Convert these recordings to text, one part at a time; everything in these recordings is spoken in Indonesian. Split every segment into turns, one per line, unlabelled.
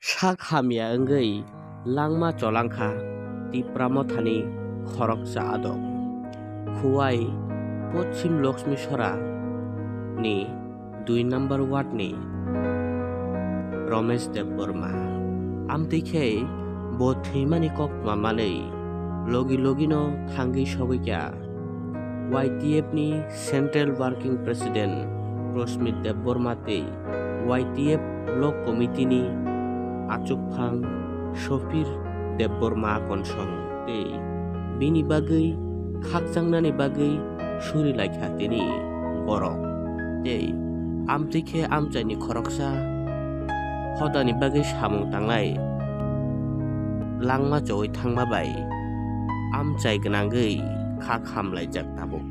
sak hamia engei langma cholangkha tipramo thani khoroksa adok khuwai Pochim Lakshmi Sora ni 2 number ward ni Ramesh Debbarma amtikhei bo thimani kok mamalei logi no thangi sogoikya YTF ni Central Working President Rosmit Debbarma tei YTF Block Committee ni Achukphang Shofir Debbarma konsong tei bini bagui khakjangnani bagui suri laikha tini borok tei amtikhe amchaini khoroksa hodani bagui samung tanglai langma choi thangma bai amchai gnangui khak hamlaijak tabuk.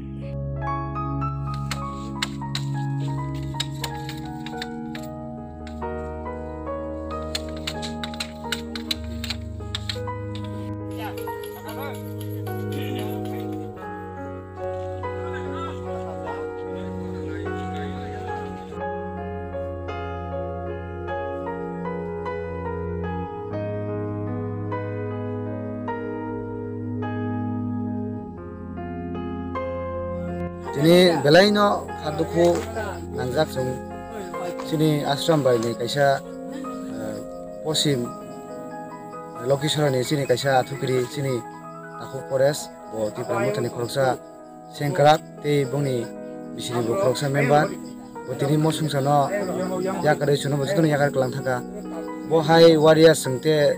Sini belai no haduku nangjak sung sini ashram bai ni kaisa Pochim Lakshmi Sora ni sini kaisa athukri sini aku forest bo tipramo thani khoroksa sengkrak tei bongni bisini bo khoroksa member bo tini mo sungsano yakare chuno bo jotoni yakar klang thaka bo hai warrior sungte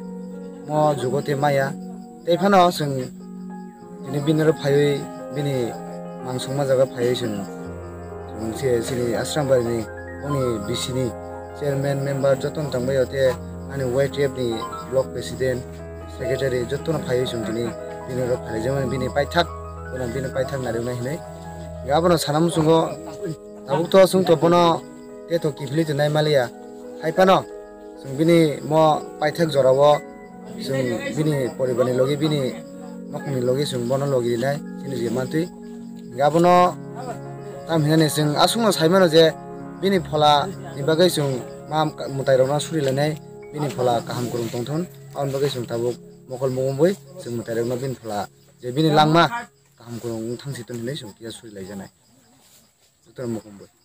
mo jugote maya tei phano sung tini binero phaioi bini mangsungma jaga phaioi sung sini ashram bai ni bongni bisini chairman member joton tangbai ote ani YTF ni block president secretary jotono phaioi sung tini binero phaijaman bini paithak bona bini paithak naruna hinai gabono sanam sungo tabukto sung to bono te to kifli to nai malia haipano sung bini mo paithak jorawo sung bini poribani logi bini nokni logi sung bono logi nai sini je mantui gabono tam hinani sung asungno saimano je bini phola ni bagai sung mam mutai rona suri lanai bini phola kaham kurung tongthon aun bagai sung tabuk mokol mongoi sung mutai rona bini phola je bini langma kaham kurung thangsi ton hinai sung kia suri laijanai utar mokomboi.